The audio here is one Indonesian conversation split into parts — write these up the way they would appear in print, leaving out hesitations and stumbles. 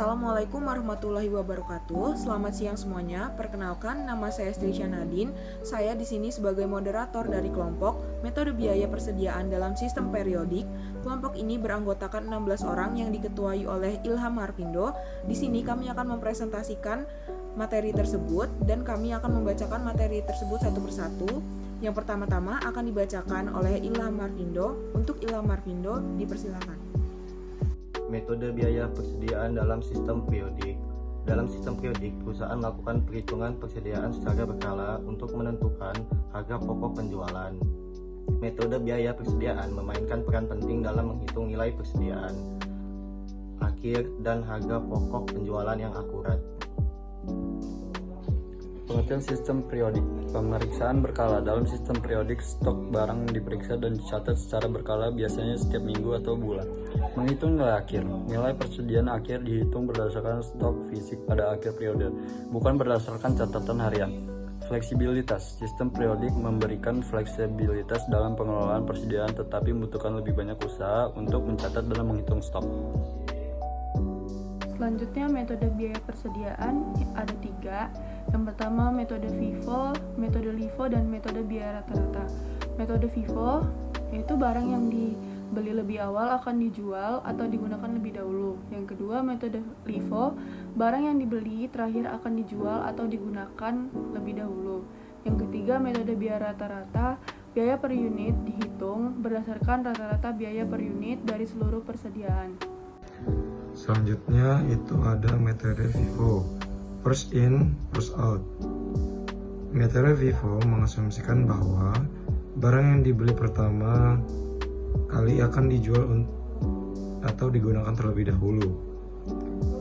Assalamualaikum warahmatullahi wabarakatuh. Selamat siang semuanya. Perkenalkan, nama saya Strisha Nadine. Saya di sini sebagai moderator dari kelompok Metode Biaya Persediaan dalam Sistem Periodik. Kelompok ini beranggotakan 16 orang yang diketuai oleh Ilham Marvindo. Di sini kami akan mempresentasikan materi tersebut dan kami akan membacakan materi tersebut satu persatu. Yang pertama-tama akan dibacakan oleh Ilham Marvindo. Untuk Ilham Marvindo, dipersilakan. Metode biaya persediaan dalam sistem periodik. Dalam sistem periodik, perusahaan melakukan perhitungan persediaan secara berkala untuk menentukan harga pokok penjualan. Metode biaya persediaan memainkan peran penting dalam menghitung nilai persediaan akhir dan harga pokok penjualan yang akurat. Pengertian sistem periodik. Pemeriksaan berkala. Dalam sistem periodik, stok barang diperiksa dan dicatat secara berkala, biasanya setiap minggu atau bulan. Menghitung nilai akhir. Nilai persediaan akhir dihitung berdasarkan stok fisik pada akhir periode, bukan berdasarkan catatan harian. Fleksibilitas. Sistem periodik memberikan fleksibilitas dalam pengelolaan persediaan, tetapi membutuhkan lebih banyak usaha untuk mencatat dan menghitung stok. Selanjutnya, metode biaya persediaan ada 3. Yang pertama, metode FIFO, metode LIFO, dan metode biaya rata-rata. Metode FIFO yaitu barang yang dibeli lebih awal akan dijual atau digunakan lebih dahulu. Yang kedua, metode LIFO, barang yang dibeli terakhir akan dijual atau digunakan lebih dahulu. Yang ketiga, metode biaya rata-rata, biaya per unit dihitung berdasarkan rata-rata biaya per unit dari seluruh persediaan. Selanjutnya itu ada metode FIFO, first in, first out. Metode FIFO mengasumsikan bahwa barang yang dibeli pertama kali akan dijual atau digunakan terlebih dahulu.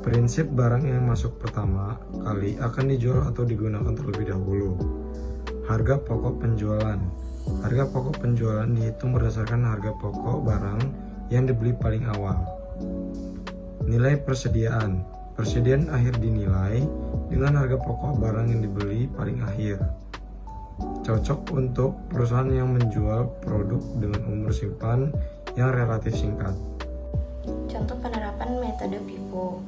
Prinsip barang yang masuk pertama kali akan dijual atau digunakan terlebih dahulu. Harga pokok penjualan. Harga pokok penjualan dihitung berdasarkan harga pokok barang yang dibeli paling awal. Nilai persediaan. Persediaan akhir dinilai dengan harga pokok barang yang dibeli paling akhir. Cocok untuk perusahaan yang menjual produk dengan umur simpan yang relatif singkat. Contoh penerapan metode FIFO.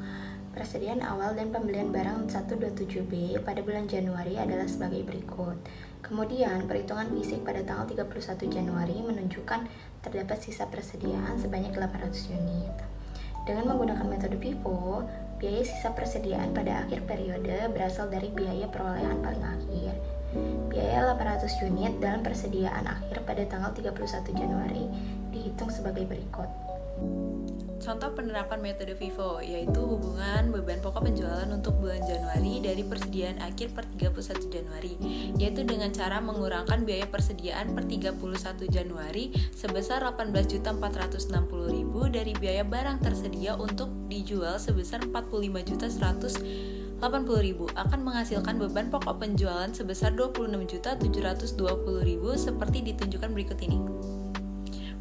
Persediaan awal dan pembelian barang 127B pada bulan Januari adalah sebagai berikut. Kemudian, perhitungan fisik pada tanggal 31 Januari menunjukkan terdapat sisa persediaan sebanyak 800 unit. Dengan menggunakan metode FIFO, biaya sisa persediaan pada akhir periode berasal dari biaya perolehan paling akhir. Biaya 800 unit dalam persediaan akhir pada tanggal 31 Januari dihitung sebagai berikut. Contoh penerapan metode FIFO yaitu hubungan beban pokok penjualan untuk bulan Januari dari persediaan akhir per 31 Januari, yaitu dengan cara mengurangkan biaya persediaan per 31 Januari sebesar 18.460.000 dari biaya barang tersedia untuk dijual sebesar 45.180.000 akan menghasilkan beban pokok penjualan sebesar 26.720.000 seperti ditunjukkan berikut ini.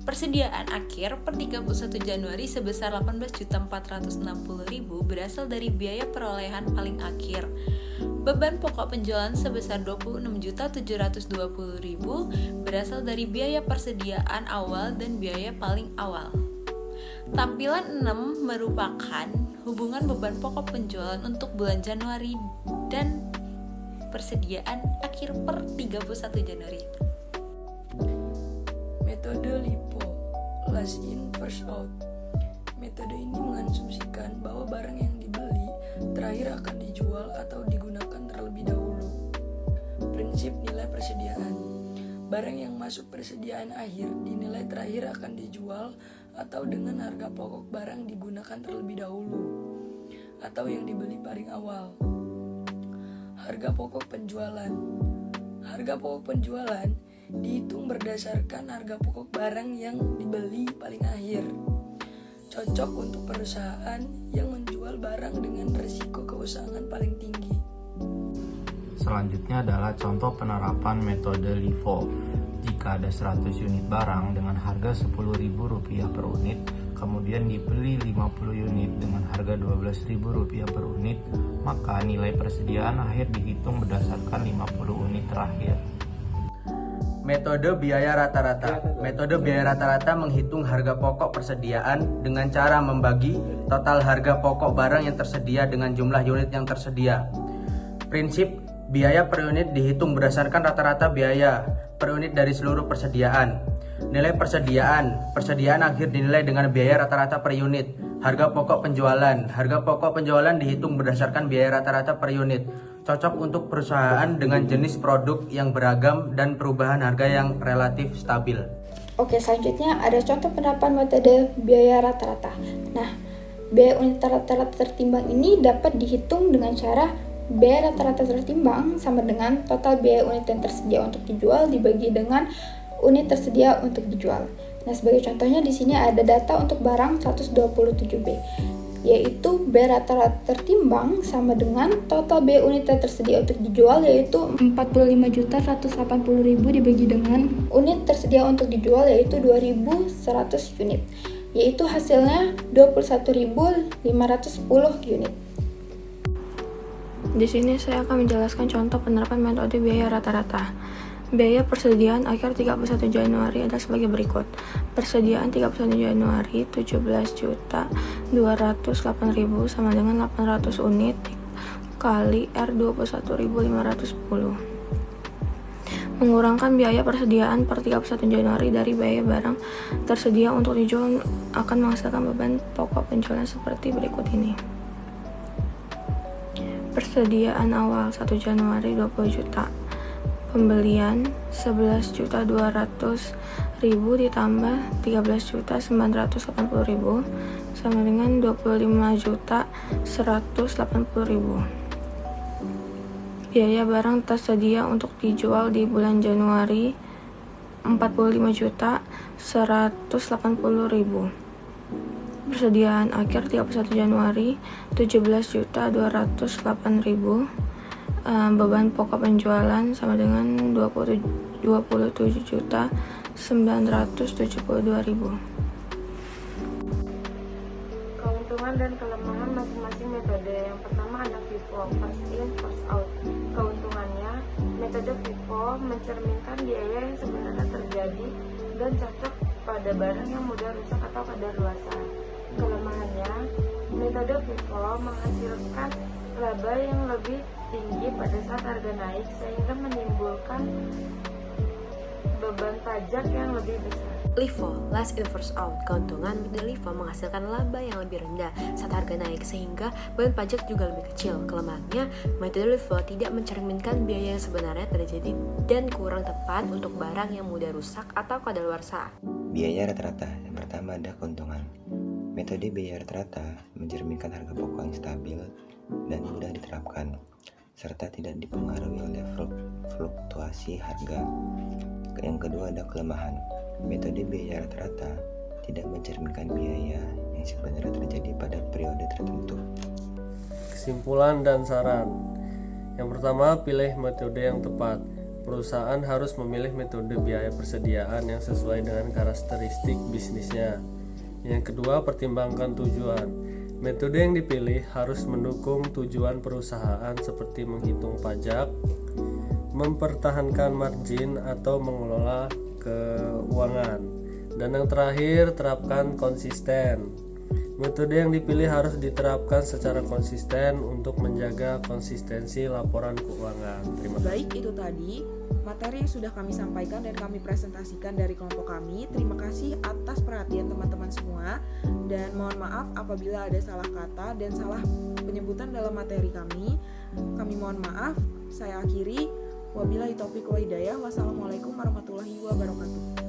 Persediaan akhir per 31 Januari sebesar 18.460.000 berasal dari biaya perolehan paling akhir. Beban pokok penjualan sebesar 26.720.000 berasal dari biaya persediaan awal dan biaya paling awal. Tampilan 6 merupakan hubungan beban pokok penjualan untuk bulan Januari dan persediaan akhir per 31 Januari. Metode LIFO, last in, first out. Metode ini mengasumsikan bahwa barang yang dibeli terakhir akan dijual atau digunakan terlebih dahulu. Prinsip nilai persediaan. Barang yang masuk persediaan akhir dinilai terakhir akan dijual atau dengan harga pokok barang digunakan terlebih dahulu atau yang dibeli paling awal. Harga pokok penjualan. Harga pokok penjualan dihitung berdasarkan harga pokok barang yang dibeli paling akhir. Cocok untuk perusahaan yang menjual barang dengan risiko keusahaan paling tinggi. Selanjutnya adalah contoh penerapan metode LIFO. Jika ada 100 unit barang dengan harga Rp10.000 per unit, kemudian dibeli 50 unit dengan harga Rp12.000 per unit, maka nilai persediaan akhir dihitung berdasarkan 50 unit terakhir. Metode biaya rata-rata. Metode biaya rata-rata menghitung harga pokok persediaan dengan cara membagi total harga pokok barang yang tersedia dengan jumlah unit yang tersedia. Prinsip biaya per unit dihitung berdasarkan rata-rata biaya per unit dari seluruh persediaan. Nilai persediaan akhir dinilai dengan biaya rata-rata per unit. Harga pokok penjualan dihitung berdasarkan biaya rata-rata per unit. Cocok untuk perusahaan dengan jenis produk yang beragam dan perubahan harga yang relatif stabil. Oke, selanjutnya ada contoh penerapan metode biaya rata-rata. Nah, biaya unit rata-rata tertimbang ini dapat dihitung dengan cara biaya rata-rata tertimbang sama dengan total biaya unit yang tersedia untuk dijual dibagi dengan unit tersedia untuk dijual. Nah, sebagai contohnya di sini ada data untuk barang 127B, yaitu biaya rata-rata tertimbang sama dengan total biaya unit yang tersedia untuk dijual, yaitu 45.180.000 dibagi dengan unit tersedia untuk dijual, yaitu 2.100 unit, yaitu hasilnya 21.510 unit. Di sini saya akan menjelaskan contoh penerapan metode biaya rata-rata. Biaya persediaan akhir 31 Januari adalah sebagai berikut. Persediaan 31 Januari 17.208.000 sama dengan 800 unit kali R 21.510. Mengurangkan biaya persediaan per 31 Januari dari biaya barang tersedia untuk dijual akan menghasilkan beban pokok penjualan seperti berikut ini. Persediaan awal 1 Januari 20 juta. Pembelian 11.200.000 ditambah 13.980.000 sama dengan 25.180.000. Biaya barang tersedia untuk dijual di bulan Januari 45.180.000. Persediaan akhir 31 Januari 17.208.000. Beban pokok penjualan sama dengan 27.972.000. Keuntungan dan kelemahan masing-masing metode. Yang pertama ada FIFO, first in, first out. Keuntungannya, metode FIFO mencerminkan biaya yang sebenarnya terjadi dan cocok pada barang yang mudah rusak atau kadaluarsa. Kelemahannya, metode FIFO menghasilkan laba yang lebih tinggi pada saat harga naik sehingga menimbulkan beban pajak yang lebih besar. LIFO, last in first out. Keuntungan metode LIFO menghasilkan laba yang lebih rendah saat harga naik sehingga beban pajak juga lebih kecil. Kelemahannya, metode LIFO tidak mencerminkan biaya yang sebenarnya terjadi dan kurang tepat untuk barang yang mudah rusak atau kadaluarsa. Biaya rata-rata. Yang pertama ada keuntungan. Metode biaya rata-rata mencerminkan harga pokok yang stabil dan mudah diterapkan serta tidak dipengaruhi oleh fluktuasi harga. Yang kedua ada kelemahan. Metode biaya rata-rata tidak mencerminkan biaya yang sebenarnya terjadi pada periode tertentu. Kesimpulan dan saran. Yang pertama, pilih metode yang tepat. Perusahaan harus memilih metode biaya persediaan yang sesuai dengan karakteristik bisnisnya. Yang kedua, pertimbangkan tujuan. Metode yang dipilih harus mendukung tujuan perusahaan seperti menghitung pajak, mempertahankan margin atau mengelola keuangan. Dan yang terakhir, terapkan konsisten. Metode yang dipilih harus diterapkan secara konsisten untuk menjaga konsistensi laporan keuangan. Terima kasih. Baik, itu tadi materi yang sudah kami sampaikan dan kami presentasikan dari kelompok kami. Terima kasih atas perhatian teman-teman semua dan mohon maaf apabila ada salah kata dan salah penyebutan dalam materi kami. Kami mohon maaf. Saya akhiri. Wabillahi taufiq wal hidayah. Wassalamualaikum warahmatullahi wabarakatuh.